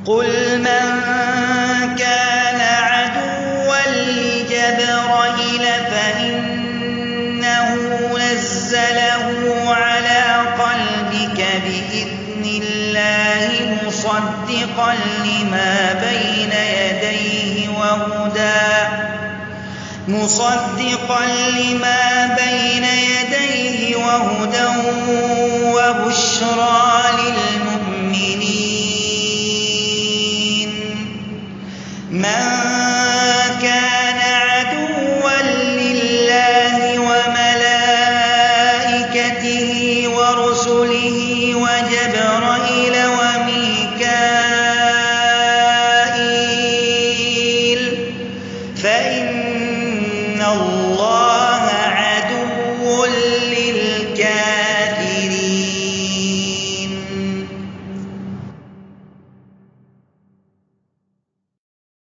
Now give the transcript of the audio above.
قُلْ مَن كَانَ عَدُوًّا لِّجِبْرِيلَ فَإِنَّهُ نَزَّلَهُ عَلَىٰ قَلْبِكَ بِإِذْنِ اللَّهِ مُصَدِّقًا لِّمَا بَيْنَ يَدَيْهِ وَهُدًى وَبُشْرَىٰ لِلْمُؤْمِنِينَ.